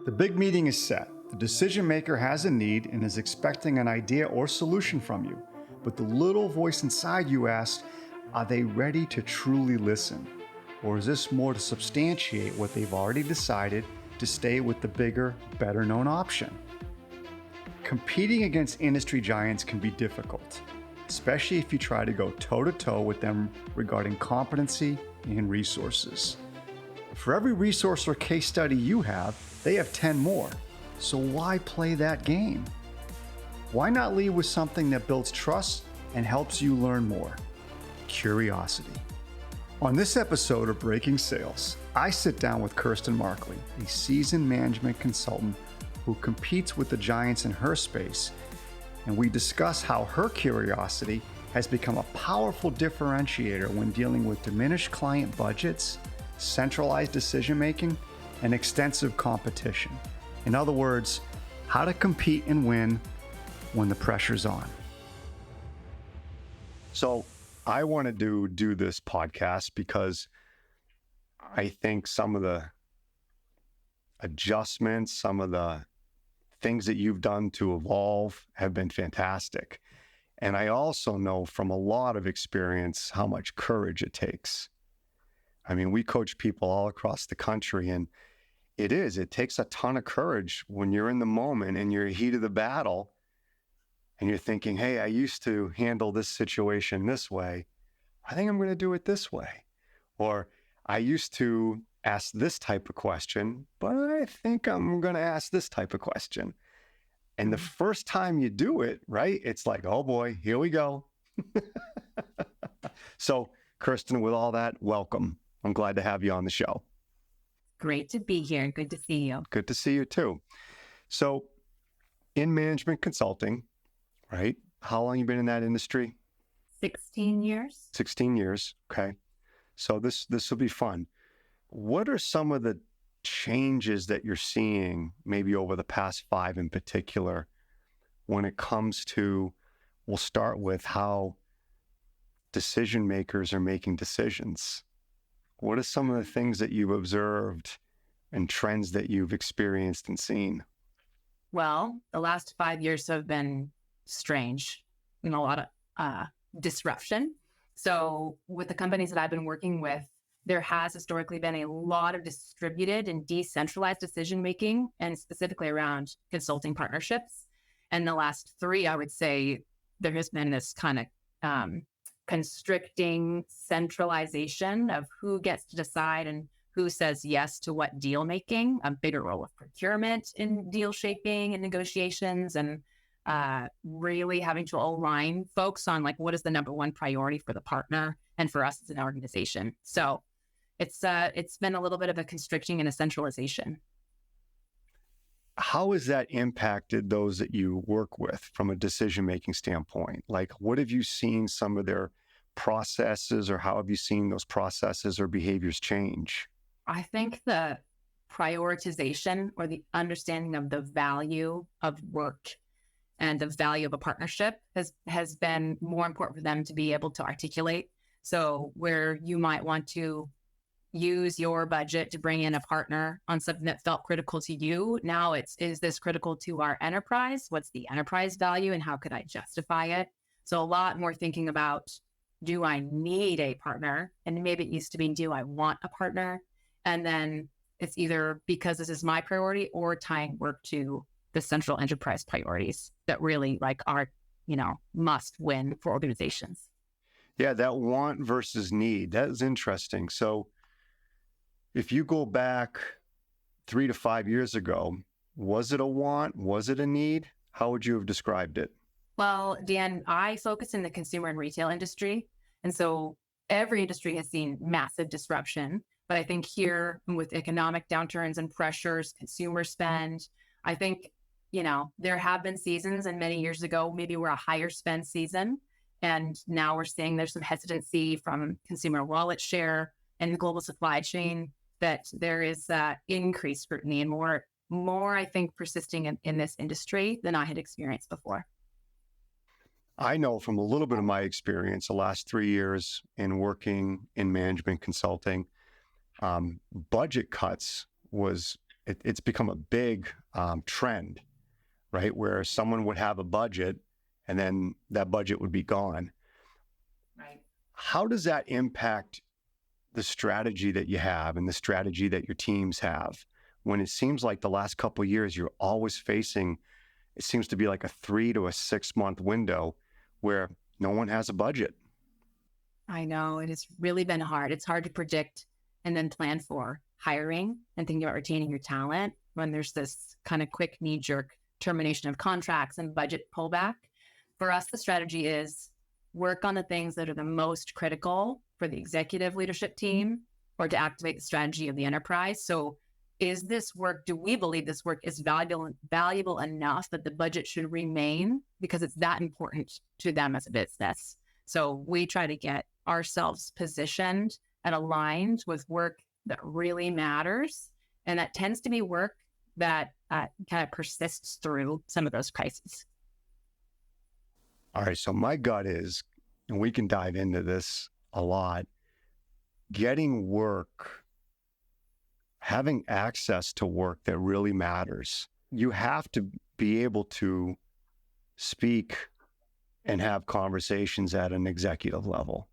The big meeting is set. The decision maker has a need and is expecting an idea or solution from you. But the little voice inside you asks, are they ready to truly listen? Or is this more to substantiate what they've already decided to stay with the bigger, better known option? Competing against industry giants can be difficult, especially if you try to go toe-to-toe with them regarding competency and resources. For every resource or case study you have, they have 10 more. So why play that game? Why not lead with something that builds trust and helps you learn more? Curiosity. On this episode of Breaking Sales, I sit down with Kirsten Markley, a seasoned management consultant who competes with the giants in her space, and we discuss how her curiosity has become a powerful differentiator when dealing with diminished client budgets, centralized decision-making, and extensive competition. In other words, how to compete and win when the pressure's on. So I wanted to do this podcast because I think some of the adjustments, some of the things that you've done to evolve have been fantastic. And I also know from a lot of experience how much courage it takes. I mean, we coach people all across the country, and it takes a ton of courage when you're in the moment and you're in the heat of the battle and you're thinking, hey, I used to handle this situation this way. I think I'm going to do it this way. Or I used to ask this type of question, but I think I'm going to ask this type of question. And the first time you do it, right, it's like, oh boy, here we go. So, Kirsten, with all that, welcome. I'm glad to have you on the show. Great to be here. Good to see you. Good to see you too. So, in management consulting, right? How long you been in that industry? 16 years. 16 years. Okay. So this will be fun. What are some of the changes that you're seeing maybe over the past 5 in particular when it comes to, we'll start with how decision makers are making decisions? What are some of the things that you've observed and trends that you've experienced and seen? Well, the last 5 years have been strange and a lot of disruption. So with the companies that I've been working with, there has historically been a lot of distributed and decentralized decision-making, and specifically around consulting partnerships. And the last 3, I would say there has been this kind of constricting centralization of who gets to decide and who says yes to what deal making, a bigger role of procurement in deal shaping and negotiations, and really having to align folks on like what is the number one priority for the partner and for us as an organization. So it's been a little bit of a constricting and a centralization. How has that impacted those that you work with from a decision-making standpoint? Like, what have you seen some of their processes, or how have you seen those processes or behaviors change? I think the prioritization or the understanding of the value of work and the value of a partnership has been more important for them to be able to articulate. So where you might want to use your budget to bring in a partner on something that felt critical to you, now is this critical to our enterprise? What's the enterprise value and how could I justify it? So a lot more thinking about, do I need a partner? And maybe it used to be, do I want a partner? And then it's either because this is my priority or tying work to the central enterprise priorities that really like are, must win for organizations. Yeah, that want versus need, that is interesting. So if you go back 3 to 5 years ago, was it a want? Was it a need? How would you have described it? Well, Dan, I focus in the consumer and retail industry. And so every industry has seen massive disruption. But I think here with economic downturns and pressures, consumer spend, I think, there have been seasons, and many years ago, maybe we're a higher spend season. And now we're seeing there's some hesitancy from consumer wallet share and the global supply chain, that there is increased scrutiny and more, I think, persisting in this industry than I had experienced before. I know from a little bit of my experience, the last 3 years in working in management consulting, budget cuts was it's become a big trend, right? Where someone would have a budget and then that budget would be gone. Right. How does that impact the strategy that you have and the strategy that your teams have when it seems like the last couple of years you're always facing, it seems to be like a 3 to 6 month window where no one has a budget? I know it has really been hard. It's hard to predict and then plan for hiring and thinking about retaining your talent when there's this kind of quick knee jerk termination of contracts and budget pullback. For us, the strategy is work on the things that are the most critical for the executive leadership team or to activate the strategy of the enterprise. So is this work, do we believe this work is valuable enough that the budget should remain because it's that important to them as a business? So we try to get ourselves positioned and aligned with work that really matters. And that tends to be work that kind of persists through some of those crises. All right. So my gut is, and we can dive into this a lot, getting work, having access to work that really matters. You have to be able to speak and have conversations at an executive level,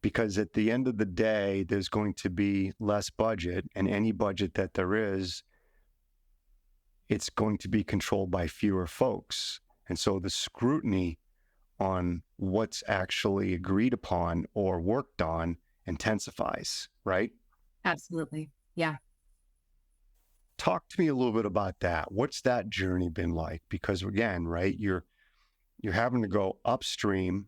because at the end of the day, there's going to be less budget, and any budget that there is, it's going to be controlled by fewer folks. And so the scrutiny on what's actually agreed upon or worked on intensifies, right? Absolutely. Yeah. Talk to me a little bit about that. What's that journey been like? Because again, right, you're having to go upstream,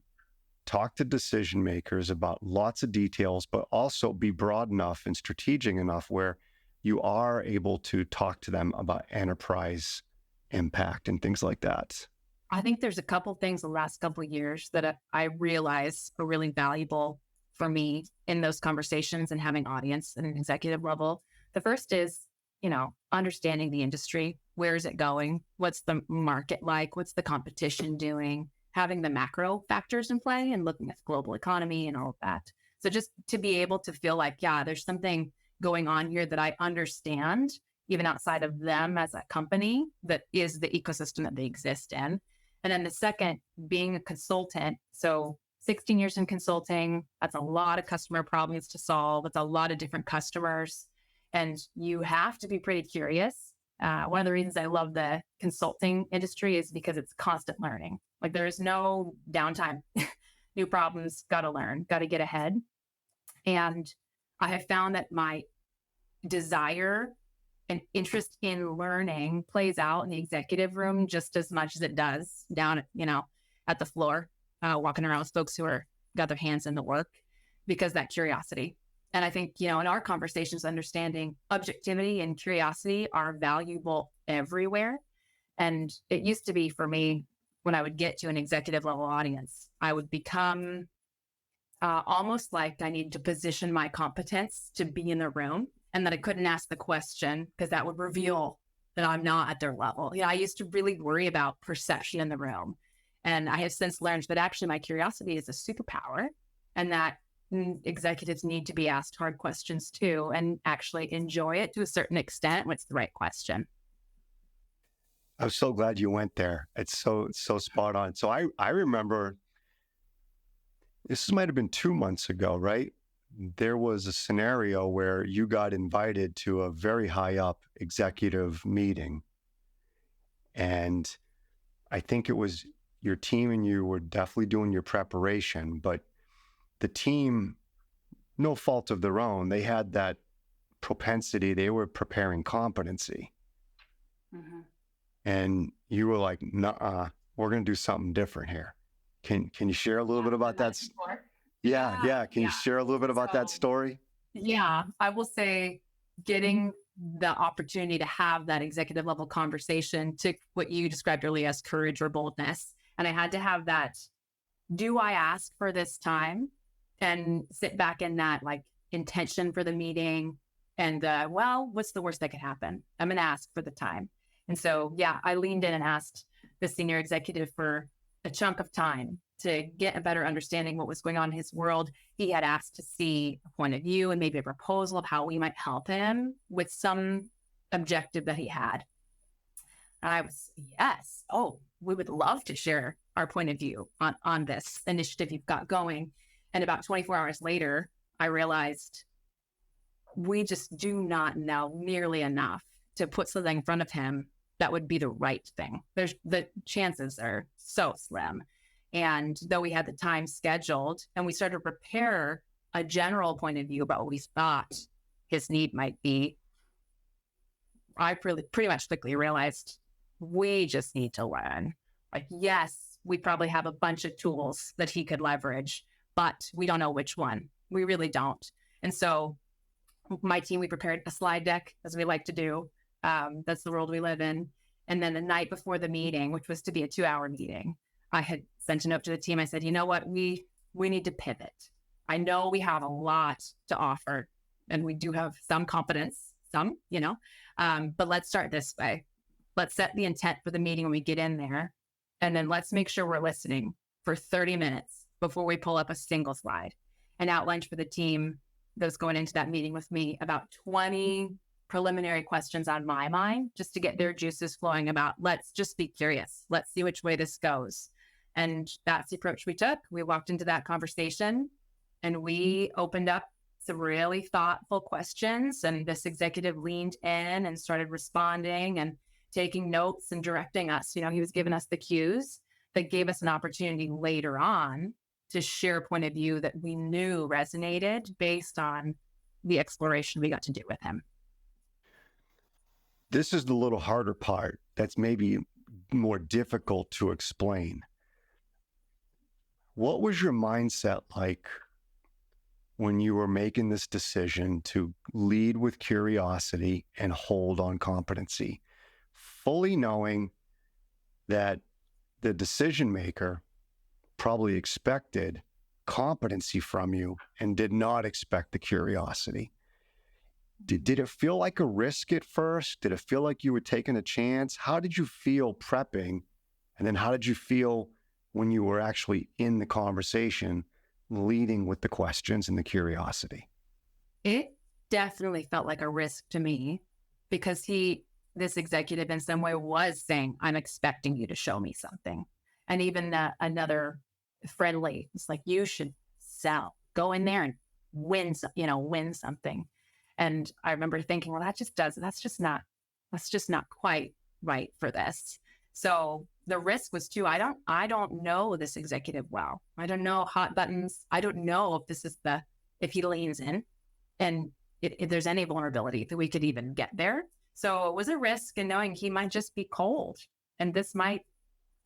talk to decision makers about lots of details, but also be broad enough and strategic enough where you are able to talk to them about enterprise impact and things like that. I think there's a couple things the last couple of years that I realize are really valuable for me in those conversations and having audience at an executive level. The first is, understanding the industry. Where is it going? What's the market like? What's the competition doing? Having the macro factors in play and looking at the global economy and all of that. So just to be able to feel like, yeah, there's something going on here that I understand, even outside of them as a company, that is the ecosystem that they exist in. And then the second, being a consultant. So 16 years in consulting, that's a lot of customer problems to solve. It's a lot of different customers. And you have to be pretty curious. One of the reasons I love the consulting industry is because it's constant learning. Like there is no downtime. New problems, got to learn, got to get ahead. And I have found that my desire and interest in learning plays out in the executive room just as much as it does down, at the floor, walking around with folks who got their hands in the work, because that curiosity. And I think, in our conversations, understanding objectivity and curiosity are valuable everywhere. And it used to be for me, when I would get to an executive level audience, I would become almost like I needed to position my competence to be in the room, and that I couldn't ask the question because that would reveal that I'm not at their level. I used to really worry about perception in the room. And I have since learned that actually my curiosity is a superpower, and that executives need to be asked hard questions too, and actually enjoy it to a certain extent when it's the right question. I'm so glad you went there. It's so spot on. So I remember, this might have been 2 months ago, right? There was a scenario where you got invited to a very high up executive meeting. And I think it was your team and you were definitely doing your preparation, but the team, no fault of their own, they had that propensity. They were preparing competency. Mm-hmm. And you were like, "Nuh-uh, we're going to do something different here." Can you share a little bit about that? Yeah. Can you share a little bit about that story? Yeah, I will say getting the opportunity to have that executive level conversation took what you described earlier as courage or boldness. And I had to have that, do I ask for this time? And sit back in that intention for the meeting. And what's the worst that could happen? I'm going to ask for the time. And so, yeah, I leaned in and asked the senior executive for a chunk of time to get a better understanding what was going on in his world. He had asked to see a point of view and maybe a proposal of how we might help him with some objective that he had. And I was, yes, oh, we would love to share our point of view on this initiative you've got going. And about 24 hours later, I realized we just do not know nearly enough to put something in front of him that would be the right thing. The chances are so slim. And though we had the time scheduled and we started to prepare a general point of view about what we thought his need might be, I pretty much quickly realized we just need to learn. Like, yes, we probably have a bunch of tools that he could leverage, but we don't know which one. We really don't. And so my team, we prepared a slide deck, as we like to do. That's the world we live in. And then the night before the meeting, which was to be a 2-hour meeting, I had sent a note to the team. I said, you know what, we need to pivot. I know we have a lot to offer and we do have some competence, but let's start this way. Let's set the intent for the meeting when we get in there. And then let's make sure we're listening for 30 minutes before we pull up a single slide, and outlined for the team that's going into that meeting with me about 20 preliminary questions on my mind, just to get their juices flowing about, let's just be curious. Let's see which way this goes. And that's the approach we took. We walked into that conversation and we opened up some really thoughtful questions, and this executive leaned in and started responding and taking notes and directing us. He was giving us the cues that gave us an opportunity later on to share a point of view that we knew resonated based on the exploration we got to do with him. This is the little harder part that's maybe more difficult to explain. What was your mindset like when you were making this decision to lead with curiosity and hold on competency, fully knowing that the decision maker probably expected competency from you and did not expect the curiosity? Did it feel like a risk at first? Did it feel like you were taking a chance? How did you feel prepping? And then how did you feel when you were actually in the conversation, leading with the questions and the curiosity? It definitely felt like a risk to me, because this executive in some way was saying, I'm expecting you to show me something. And even another friendly, it's like, you should sell, go in there and win something. And I remember thinking, well, that's just not quite right for this. So the risk was too, I don't know this executive well. I don't know hot buttons. I don't know if this is if he leans in and if there's any vulnerability that we could even get there. So it was a risk in knowing he might just be cold and this might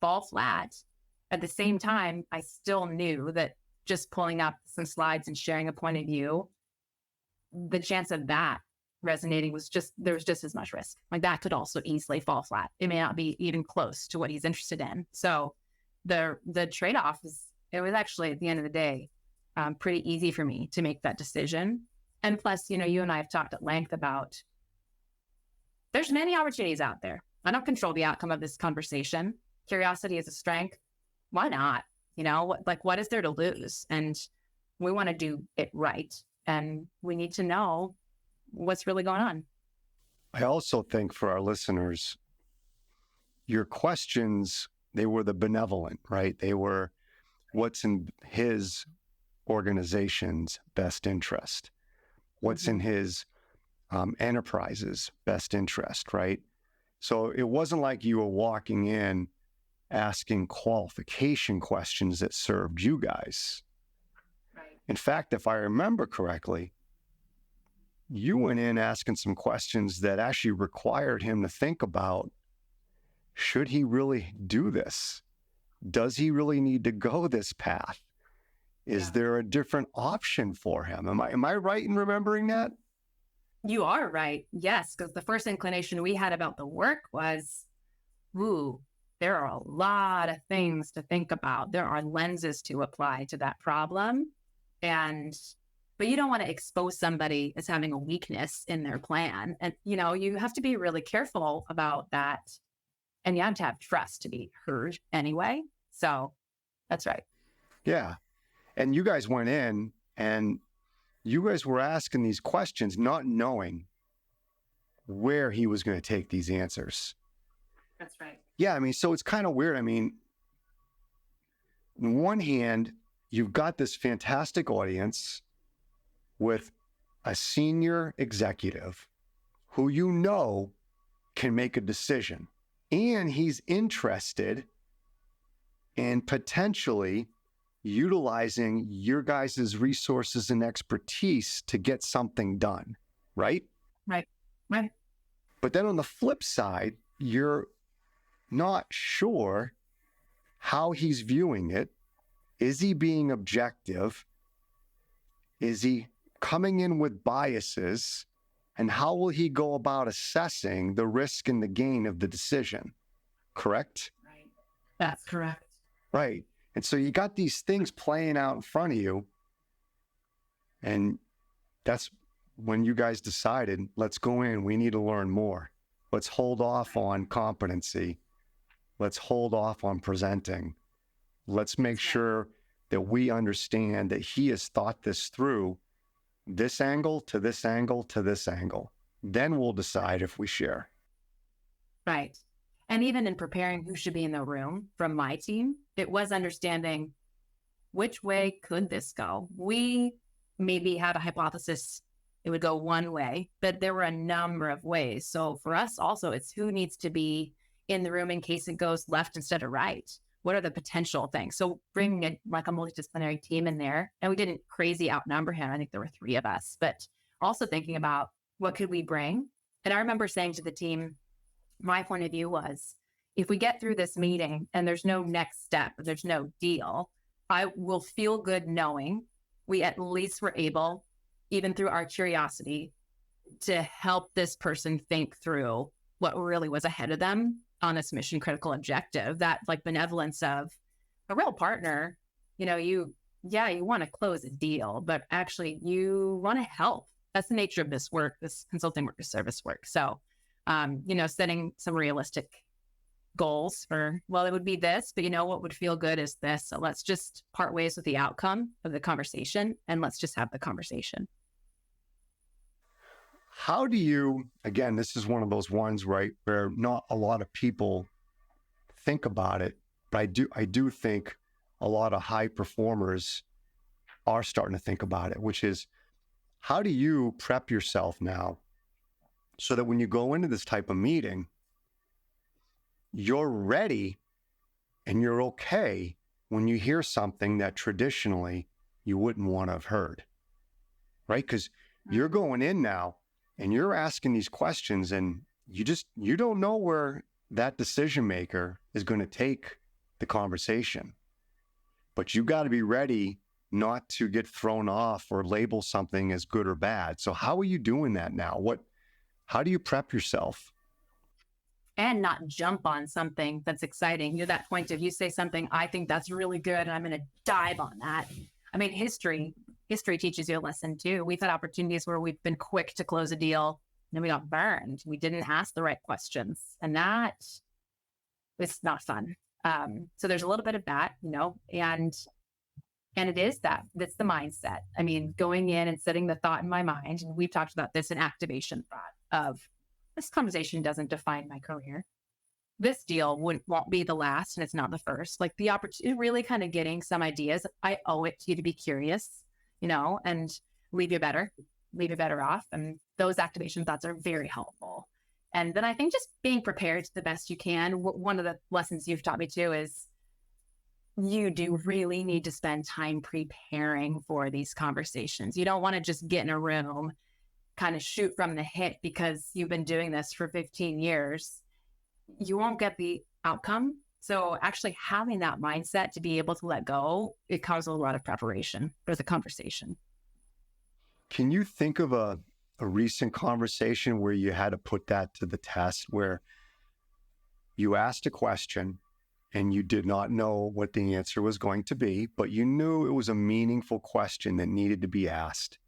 fall flat. At the same time, I still knew that just pulling up some slides and sharing a point of view, the chance of that resonating there was just as much risk. Like, that could also easily fall flat. It may not be even close to what he's interested in. So the trade-off it was actually, at the end of the day, pretty easy for me to make that decision. And plus, you and I have talked at length about, there's many opportunities out there. I don't control the outcome of this conversation. Curiosity is a strength. Why not? What is there to lose? And we want to do it right. And we need to know what's really going on. I also think, for our listeners, your questions, they were the benevolent, right? They were what's in his organization's best interest, what's in his enterprise's best interest, right? So it wasn't like you were walking in asking qualification questions that served you guys. Right. In fact, if I remember correctly, you went in asking some questions that actually required him to think about, should he really do this? Does he really need to go this path? Is there a different option for him? Am I right in remembering that? You are right. Yes, because the first inclination we had about the work was, there are a lot of things to think about. There are lenses to apply to that problem. But you don't want to expose somebody as having a weakness in their plan. And, you have to be really careful about that. And you have to have trust to be heard anyway. So that's right. Yeah. And you guys went in and you guys were asking these questions, not knowing where he was going to take these answers. That's right. Yeah, I mean, so it's kind of weird. I mean, on one hand, you've got this fantastic audience with a senior executive who you know can make a decision, and he's interested in potentially utilizing your guys' resources and expertise to get something done, right? Right. But then on the flip side, you're not sure how he's viewing it. Is he being objective? Is he coming in with biases? And how will he go about assessing the risk and the gain of the decision? Correct? Right. That's correct. Right. And so you got these things playing out in front of you. And that's when you guys decided, let's go in, we need to learn more. Let's hold off on competency. Let's hold off on presenting. Let's make sure that we understand that he has thought this through, this angle to this angle to this angle. Then we'll decide if we share. Right. And even in preparing who should be in the room from my team, it was understanding which way could this go. We maybe had a hypothesis it would go one way, but there were a number of ways. So for us also, it's who needs to be in the room in case it goes left instead of right. What are the potential things? So bringing like a multidisciplinary team in there, and we didn't crazy outnumber him. I think there were 3 of us, but also thinking about what could we bring. And I remember saying to the team, my point of view was, if we get through this meeting and there's no next step, there's no deal, I will feel good knowing we at least were able, even through our curiosity, to help this person think through what really was ahead of them on this mission critical objective. That like benevolence of a real partner, you want to close a deal, but actually you want to help. That's the nature of this work, this consulting work, this service work. So, setting some realistic goals for, well, it would be this, but what would feel good is this. So let's just part ways with the outcome of the conversation and let's just have the conversation. How do you, again, this is one of those ones, right, where not a lot of people think about it, but I do think a lot of high performers are starting to think about it, which is, how do you prep yourself now so that when you go into this type of meeting, you're ready and you're okay when you hear something that traditionally you wouldn't want to have heard, right? Because you're going in now and you're asking these questions and you don't know where that decision maker is going to take the conversation, but you got to be ready not to get thrown off or label something as good or bad. So how are you doing that now? How do you prep yourself? And not jump on something that's exciting. That point of, you say something, I think that's really good, and I'm going to dive on that. I mean, history teaches you a lesson too. We've had opportunities where we've been quick to close a deal, and then we got burned. We didn't ask the right questions, and that is not fun. So there's a little bit of that, and it is that's the mindset. I mean, going in and setting the thought in my mind, and we've talked about this in activation thought of, this conversation doesn't define my career. This deal won't be the last, and it's not the first. Like the opportunity, really kind of getting some ideas. I owe it to you to be curious, and leave you better off. And those activation thoughts are very helpful. And then I think just being prepared the best you can. One of the lessons you've taught me too is you do really need to spend time preparing for these conversations. You don't want to just get in a room, kind of shoot from the hip because you've been doing this for 15 years. You won't get the outcome. So actually having that mindset to be able to let go, it causes a lot of preparation for the conversation. Can you think of a recent conversation where you had to put that to the test, where you asked a question and you did not know what the answer was going to be, but you knew it was a meaningful question that needed to be asked?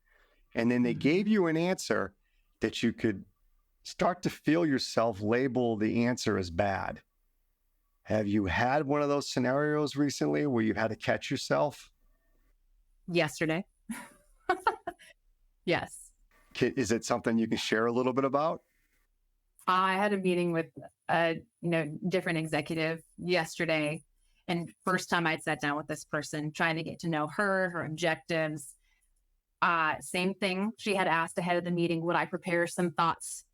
And then they gave you an answer that you could start to feel yourself label the answer as bad. Have you had one of those scenarios recently where you've had to catch yourself? Yesterday. Yes. Is it something you can share a little bit about? I had a meeting with a different executive yesterday, and first time I'd sat down with this person, trying to get to know her objectives. Same thing. She had asked ahead of the meeting, would I prepare some thoughts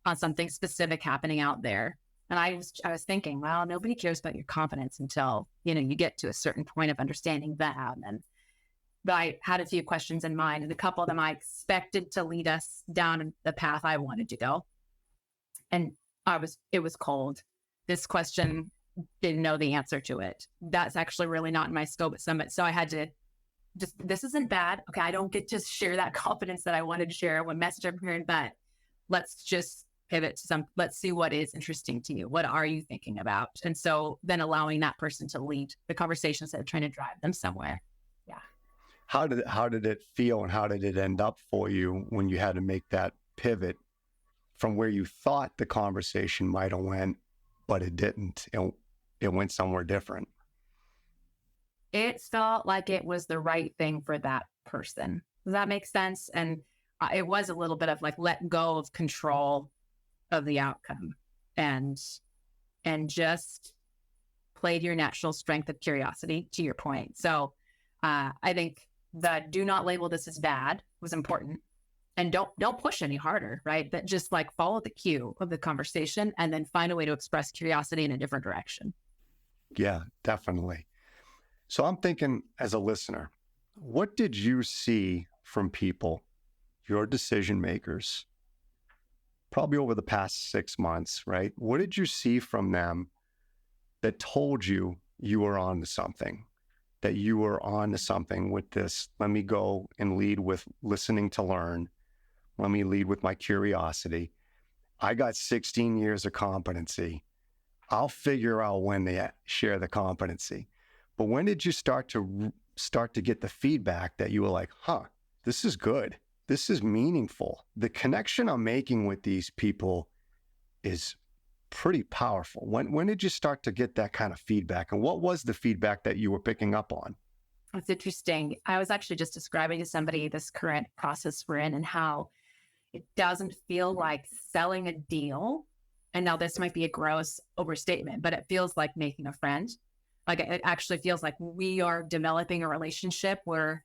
on something specific happening out there? And I was thinking, well, nobody cares about your confidence until you get to a certain point of understanding that. But I had a few questions in mind, and a couple of them I expected to lead us down the path I wanted to go. And it was cold. This question didn't know the answer to it. That's actually really not in my scope at Summit. So I had to this isn't bad. Okay, I don't get to share that confidence that I wanted to share when message I'm hearing, but let's just pivot to let's see what is interesting to you. What are you thinking about? And so then allowing that person to lead the conversations that are trying to drive them somewhere. Yeah. How did it feel, and how did it end up for you when you had to make that pivot from where you thought the conversation might have went, but it didn't? It went somewhere different. It felt like it was the right thing for that person. Does that make sense? And it was a little bit of like, let go of control of the outcome and just play to your natural strength of curiosity, to your point. So I think the do not label this as bad was important. And don't push any harder, right? But just like follow the cue of the conversation and then find a way to express curiosity in a different direction. Yeah, definitely. So I'm thinking, as a listener, what did you see from people, your decision makers, probably over the past 6 months, right? What did you see from them that told you you were on to something, that you were on to something with this? Let me go and lead with listening to learn. Let me lead with my curiosity. I got 16 years of competency. I'll figure out when they share the competency. But when did you start to get the feedback that you were like, this is good. This is meaningful. The connection I'm making with these people is pretty powerful. When did you start to get that kind of feedback? And what was the feedback that you were picking up on? It's interesting. I was actually just describing to somebody this current process we're in and how it doesn't feel like selling a deal. And now this might be a gross overstatement, but it feels like making a friend. Like it actually feels like we are developing a relationship where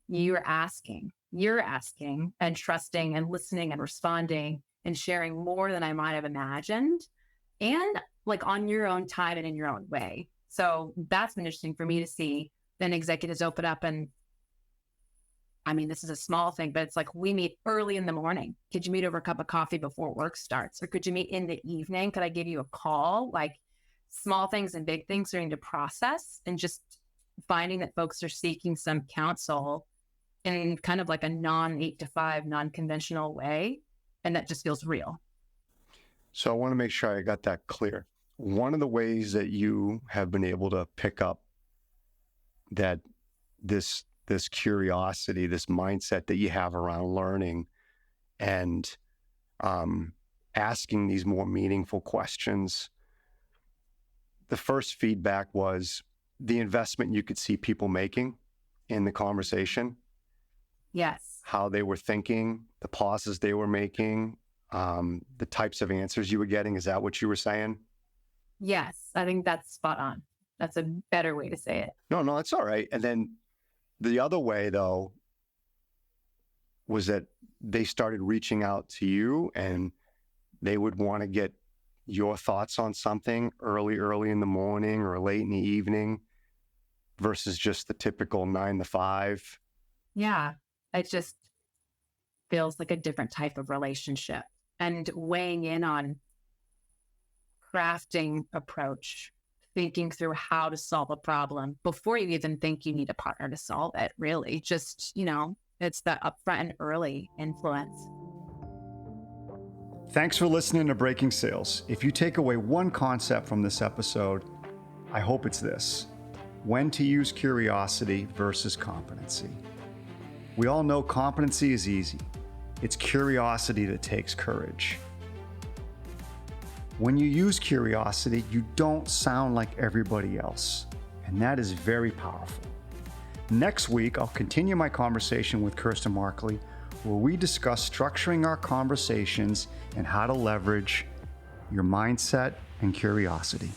you're asking and trusting and listening and responding and sharing more than I might have imagined, and like on your own time and in your own way. So that's been interesting for me to see. Then executives open up, and I mean, this is a small thing, but it's like, we meet early in the morning. Could you meet over a cup of coffee before work starts? Or could you meet in the evening? Could I give you a call? Like, small things and big things starting to process, and just finding that folks are seeking some counsel in kind of like a non-8 to 5, non-conventional way. And that just feels real. So I want to make sure I got that clear. One of the ways that you have been able to pick up that this curiosity, this mindset that you have around learning and asking these more meaningful questions, the first feedback was the investment you could see people making in the conversation. Yes. How they were thinking, the pauses they were making, the types of answers you were getting. Is that what you were saying? Yes, I think that's spot on. That's a better way to say it. No, that's all right. And then the other way, though, was that they started reaching out to you, and they would want to get your thoughts on something early in the morning or late in the evening versus just the typical 9 to 5. Yeah, it just feels like a different type of relationship, and weighing in on crafting approach, thinking through how to solve a problem before you even think you need a partner to solve it. Really, just, it's the upfront and early influence. Thanks for listening to Breaking Sales. If you take away one concept from this episode, I hope it's this: when to use curiosity versus competency. We all know competency is easy. It's curiosity that takes courage. When you use curiosity, you don't sound like everybody else, and that is very powerful. Next week, I'll continue my conversation with Kirsten Markley, where we discuss structuring our conversations and how to leverage your mindset and curiosity.